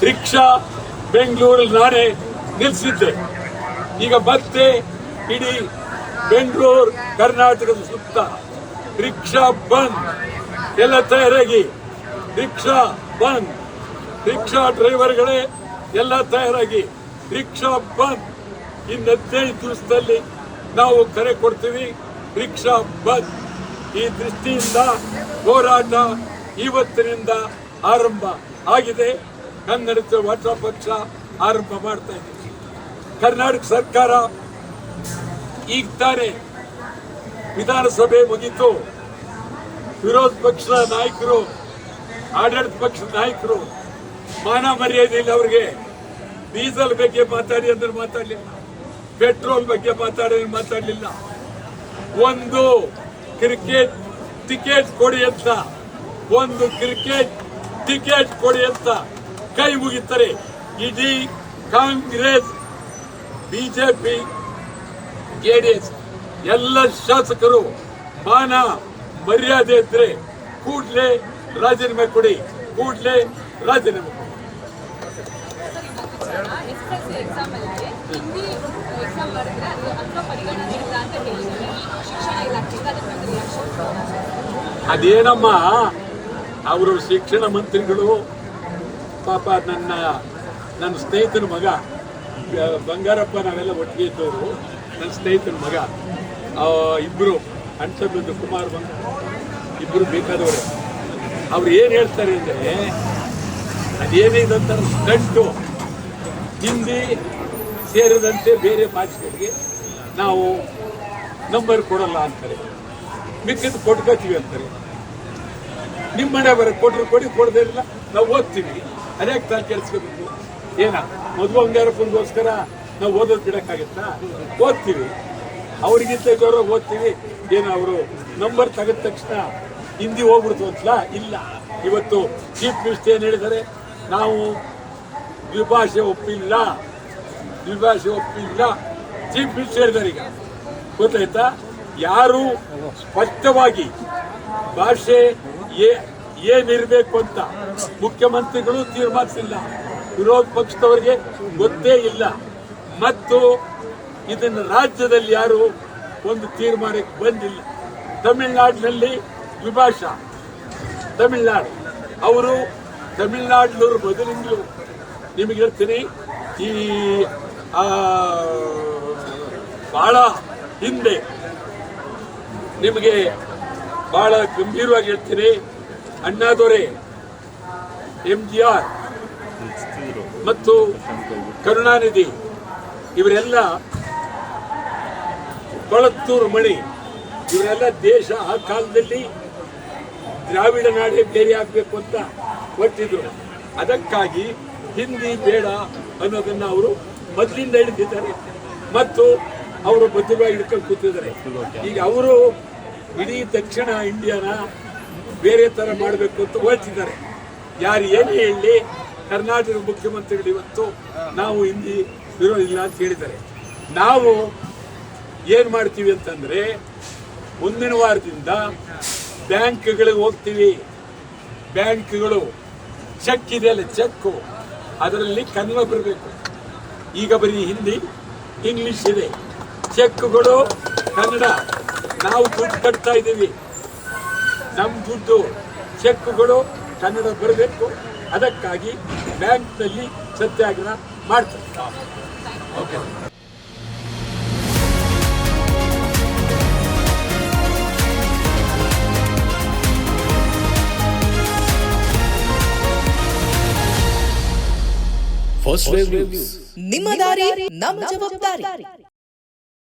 Rickshaw ಬೆಂಗಳೂರಲ್ಲಿ ನಾನೇ ನಿಲ್ಲಿಸಿದ್ದೆ. ಈಗ ಮತ್ತೆ ಇಡೀ ಬೆಂಗಳೂರು ಕರ್ನಾಟಕದ ಸುತ್ತ ರಿಕ್ಷಾ ಬಂದ್, ಎಲ್ಲ ತಯಾರಾಗಿ ರಿಕ್ಷಾ ಬಂದ್, ರಿಕ್ಷಾ ಡ್ರೈವರ್ಗಳೇ ಎಲ್ಲ ತಯಾರಾಗಿ ರಿಕ್ಷಾ ಬಂದ್. ಇನ್ನು 15 ದಿವಸದಲ್ಲಿ ನಾವು ಕರೆ ಕೊಡ್ತೀವಿ ರಿಕ್ಷಾ ಬಂದ್. ಈ ದೃಷ್ಟಿಯಿಂದ ಹೋರಾಟ ಇವತ್ತಿನಿಂದ ಆರಂಭ ಆಗಿದೆ. ಕನ್ನಡ ವಾಟ ಪಕ್ಷ ಆರಂಭ ಮಾಡ್ತಾ ಇದೆ. ಕರ್ನಾಟಕ ಸರ್ಕಾರ ಈಗ ತಾನೇ ವಿಧಾನಸಭೆ ಮುಗಿತು. ವಿರೋಧ ಪಕ್ಷದ ನಾಯಕರು, ಆಡಳಿತ ಪಕ್ಷದ ನಾಯಕರು ಮಾನ ಮರ್ಯಾದೆ ಇಲ್ಲ ಅವರಿಗೆ. ಡೀಸೆಲ್ ಬಗ್ಗೆ ಮಾತಾಡಿ ಅಂದ್ರೆ ಮಾತಾಡಲಿಲ್ಲ, ಪೆಟ್ರೋಲ್ ಬಗ್ಗೆ ಮಾತಾಡಲಿಲ್ಲ. ಒಂದು ಕ್ರಿಕೆಟ್ ಟಿಕೆಟ್ ಕೊಡಿ ಅಂತ, ಒಂದು ಕ್ರಿಕೆಟ್ ಟಿಕೆಟ್ ಕೊಡಿ ಅಂತ ಕೈ ಮುಗಿತಾರೆ. ಇಡೀ ಕಾಂಗ್ರೆಸ್, ಬಿಜೆಪಿ, ಜೆಡಿಎಸ್ ಎಲ್ಲ ಶಾಸಕರು ಮಾನ ಮರ್ಯಾದೆ ಇದ್ರೆ ಕೂಡಲೇ ರಾಜೀನಾಮೆ ಕೊಡಿ, ಕೂಡಲೇ ರಾಜೀನಾಮೆ ಕೊಡಿ. ಅದೇನಮ್ಮ, ಅವರು ಶಿಕ್ಷಣ ಮಂತ್ರಿಗಳು ಪಾಪ ನನ್ನ ಸ್ನೇಹಿತನ ಮಗ ಬಂಗಾರಪ್ಪ, ನಾವೆಲ್ಲ ಒಟ್ಟಿಗೆ ಇದ್ದವರು. ನನ್ನ ಸ್ನೇಹಿತನ ಮಗ ಇಬ್ರು ಅಣ್ತಂದು ಕುಮಾರ್ ಇಬ್ರು ಬೇಕಾದವರು. ಅವ್ರು ಏನ್ ಹೇಳ್ತಾರೆ ಅಂದ್ರೆ, ಅದೇನಿದಂತ ಸ್ಟಂಟು, ಹಿಂದಿ ಸೇರಿದಂತೆ ಬೇರೆ ಭಾಷೆಗಳಿಗೆ ನಾವು ನಂಬರ್ ಕೊಡಲ್ಲ ಅಂತಾರೆ, ಮಿಕ್ಕಿದ್ದು ಕೊಟ್ಕೋತೀವಿ ಅಂತಾರೆ. ನಿಮ್ಮ ಮನೆ ಬರ ಕೊಟ್ಟರು ಕೊಡಿ, ಕೊಡದೇ ಇಲ್ಲ ನಾವು ಓದ್ತೀವಿ. ಅದ್ಯಾಕೆ ತಾನು ಕೆಲ್ಸ್ಕೋಬೇಕು? ಏನ ಮದುವೆ ಬಂಗಾರಪ್ಪನಿಗೋಸ್ಕರ ನಾವು ಓದೋದು ಬಿಡಕ್ಕಾಗತ್ತಾ? ಓದ್ತೀವಿ, ಅವ್ರಿಗಿಂತ ಗೌರವ ಓದ್ತೀವಿ. ಏನು ಅವರು ನಂಬರ್ ತೆಗೆದ ತಕ್ಷಣ ಹಿಂದಿ ಹೋಗ್ಬಿಡ್ತು ಅಂತಲ್ಲ? ಇಲ್ಲ. ಇವತ್ತು ಚೀಫ್ ಮಿನಿಸ್ಟರ್ ಏನ್ ಹೇಳಿದ್ದಾರೆ, ನಾವು ದ್ವಿಭಾಷೆ ಒಪ್ಪಿಲ್ಲ, ದ್ವಿಭಾಷೆ ಒಪ್ಪಿಲ್ಲ ಚೀಫ್ ಮಿನಿಸ್ಟರ್ ಹೇಳಿದ್ದಾರೆ. ಈಗ ಗೊತ್ತಾಯ್ತಾ? ಯಾರು ಸ್ಪಷ್ಟವಾಗಿ ಭಾಷೆ ಏನಿರಬೇಕು ಅಂತ ಮುಖ್ಯಮಂತ್ರಿಗಳು ತೀರ್ಮಾನಿಸಿಲ್ಲ, ವಿರೋಧ ಪಕ್ಷದವರಿಗೆ ಗೊತ್ತೇ ಇಲ್ಲ. ಮತ್ತು ಇದನ್ನು ರಾಜ್ಯದಲ್ಲಿ ಯಾರು ಒಂದು ತೀರ್ಮಾನಕ್ಕೆ ಬಂದಿಲ್ಲ. ತಮಿಳುನಾಡಿನಲ್ಲಿ ದ್ವಿಭಾಷಾ, ತಮಿಳುನಾಡು ಅವರು ತಮಿಳುನಾಡಿನವರು ಬದಲಿಂಗ್ಲು. ನಿಮಗೆ ಹೇಳ್ತೀನಿ, ಈ ಬಹಳ ಹಿಂದೆ ನಿಮಗೆ ಬಹಳ ಗಂಭೀರವಾಗಿ ಹೇಳ್ತೀನಿ, ಅಣ್ಣಾದೊರೆ, MGR ಮತ್ತು ಕರುಣಾನಿಧಿ ಇವರೆಲ್ಲ, ಕೊಳತ್ತೂರು ಮಣಿ ಇವರೆಲ್ಲ ದೇಶ ಆ ಕಾಲದಲ್ಲಿ ದ್ರಾವಿಡ ನಾಡೇ ಬೇರೆ ಆಗಬೇಕು ಅಂತ ಹೊರಟಿದ್ರು. ಅದಕ್ಕಾಗಿ ಹಿಂದಿ ಬೇಡ ಅನ್ನೋದನ್ನ ಅವರು ಮೊದಲಿಂದ ಹಿಡಿದಿದ್ದಾರೆ ಮತ್ತು ಅವರು ಭದ್ರವಾಗಿ ಹಿಡ್ಕೊಂಡು ಕೂತಿದ್ದಾರೆ. ಈಗ ಅವರು ಇಡೀ ದಕ್ಷಿಣ ಇಂಡಿಯಾನ ಬೇರೆ ತರ ಮಾಡಬೇಕು ಅಂತ ಹೊರಟಿದ್ದಾರೆ. ಯಾರು ಏನೇ ಹೇಳಿ, ಕರ್ನಾಟಕ ಮುಖ್ಯಮಂತ್ರಿಗಳು ಇವತ್ತು ನಾವು ಹಿಂದಿ ವಿರೋಧಿಲ್ಲ ಅಂತ ಹೇಳಿದ್ದಾರೆ. ನಾವು ಏನ್ ಮಾಡ್ತೀವಿ ಅಂತಂದ್ರೆ, ಮುಂದಿನ ವಾರದಿಂದ ಬ್ಯಾಂಕ್ಗಳಿಗೆ ಹೋಗ್ತೀವಿ. ಬ್ಯಾಂಕ್ಗಳು ಚೆಕ್ ಇದೆಯಲ್ಲ, ಚೆಕ್ ಅದರಲ್ಲಿ ಕನ್ನಡ ಬರಬೇಕು. ಈಗ ಬರೀ ಹಿಂದಿ, ಇಂಗ್ಲಿಷ್ ಇದೆ. ಚೆಕ್ಗಳು ಕನ್ನಡ. ನಾವು ದುಡ್ಡು ಕಟ್ತಾ ಇದ್ದೀವಿ, ನಮ್ಮ ದುಡ್ಡು ಚೆಕ್ಗಳು ಕನ್ನಡ ಬರಬೇಕು. ಅದಕ್ಕಾಗಿ ಬ್ಯಾಂಕ್ನಲ್ಲಿ ಸತ್ಯಾಗ್ರಹ ಮಾಡ್ತಾರೆ. ಓಕೆ. ಫಸ್ಟ್ ವೇವ್ ನ್ಯೂಸ್, ನಿಮ್ಮ ದಾರಿ ನಮ್ಮ ಜವಾಬ್ದಾರಿ.